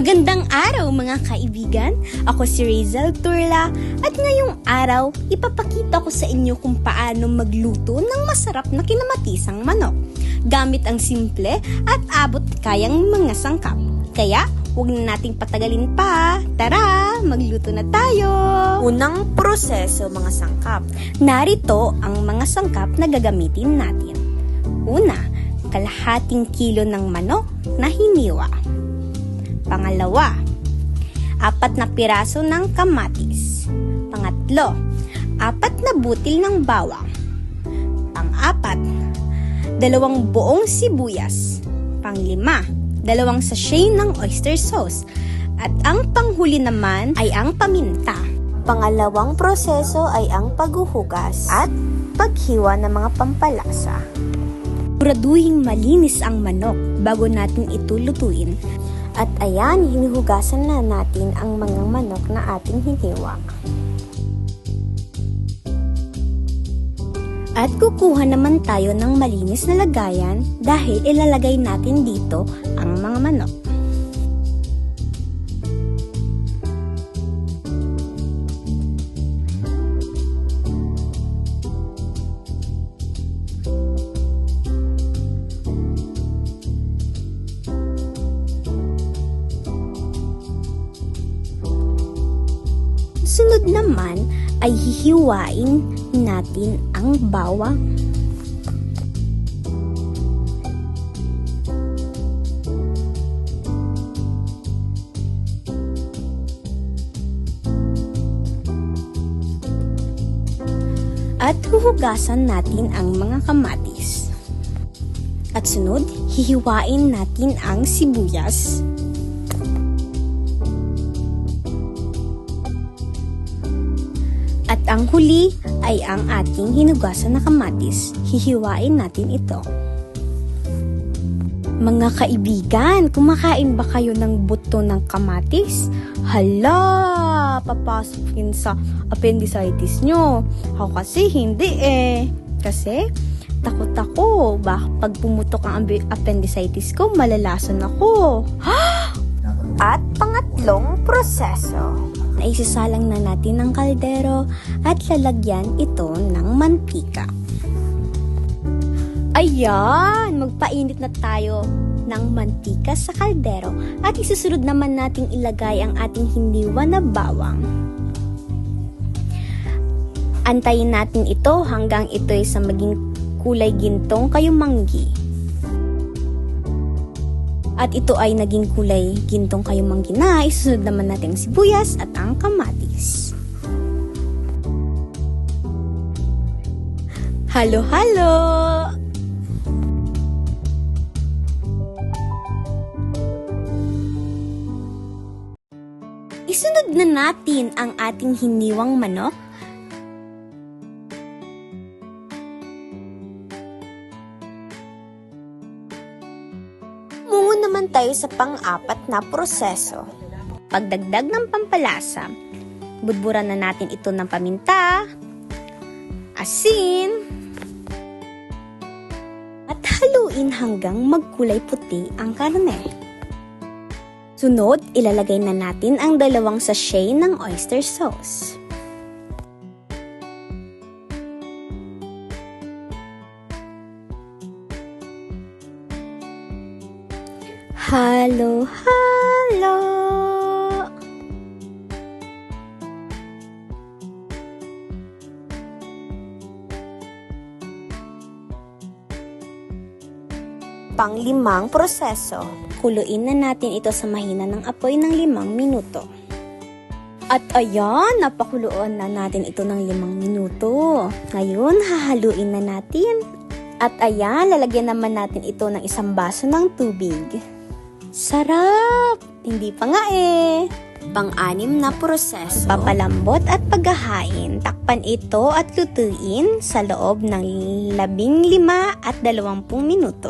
Magandang araw mga kaibigan, ako si Razel Turla at ngayong araw ipapakita ko sa inyo kung paano magluto ng masarap na kinamatisang manok gamit ang simple at abot kayang mga sangkap. Kaya huwag na nating patagalin pa, tara magluto na tayo! Unang proseso, mga sangkap. Narito ang mga sangkap na gagamitin natin. Una, kalahating kilo ng manok na hiniwa. Pangalawa, 4 na piraso ng kamatis. Pangatlo, 4 na butil ng bawang. Pang-apat, 2 buong sibuyas. Pang-5, 2 sachet ng oyster sauce. At ang panghuli naman ay ang paminta. Pangalawang proseso ay ang paghuhugas at paghiwa ng mga pampalasa. Siguraduhing malinis ang manok bago natin ito lutuin. At ayan, hinuhugasan na natin ang mga manok na ating hiniwa. At kukuha naman tayo ng malinis na lagayan dahil ilalagay natin dito ang mga manok. Sunod naman ay hihiwain natin ang bawang. At huhugasan natin ang mga kamatis. At sunod, hihiwain natin ang sibuyas. At ang huli ay ang ating hinugasan na kamatis. Hihiwain natin ito. Mga kaibigan, kumakain ba kayo ng buto ng kamatis? Hala! Papasok yun sa appendicitis nyo. Ako kasi hindi Kasi takot ako. Pag pumutok ang appendicitis ko, malalason ako. At pangatlong proseso. Isisalang na natin ng kaldero at lalagyan ito ng mantika. Ayan! Magpainit na tayo ng mantika sa kaldero at isusunod naman nating ilagay ang ating hiniwa na bawang. Antayin natin ito hanggang ito ay sa maging kulay gintong kayumanggi. At ito ay naging kulay gintong kayumanggi na, isusunod naman natin ang sibuyas at ang kamatis. Halo-halo! Isunod na natin ang ating hiniwang manok. Mungo naman tayo sa pang-4 na proseso. Pagdagdag ng pampalasa, budburan na natin ito ng paminta, asin, at haluin hanggang magkulay puti ang karne. Sunod, ilalagay na natin ang 2 sachet ng oyster sauce. Halo-halo! Pang-5 proseso. Kuluin na natin ito sa mahina ng apoy ng 5 minuto. At ayan, napakuluan na natin ito ng 5 minuto. Ngayon, hahaluin na natin. At ayan, lalagyan naman natin ito ng 1 baso ng tubig. Sarap! Hindi pa nga Pang-6 na proseso. Papalambot at paghahain. Takpan ito at lutuin sa loob ng 15 at 20 minuto.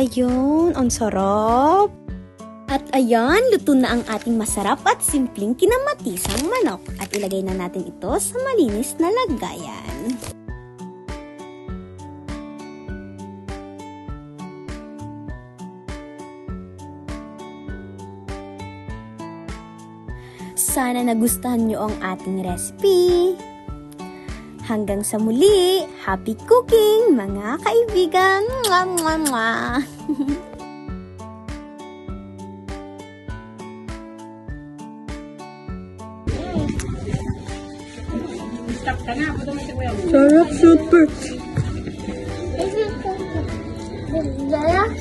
Ayun, ang sarap! At ayan, luto na ang ating masarap at simpleng kinamatisang manok. At ilagay na natin ito sa malinis na lagayan. sana nagustuhan nyo ang ating recipe. Hanggang sa muli, happy cooking mga kaibigan! Mwah, mwah, mwah. Sarap, super. Dala?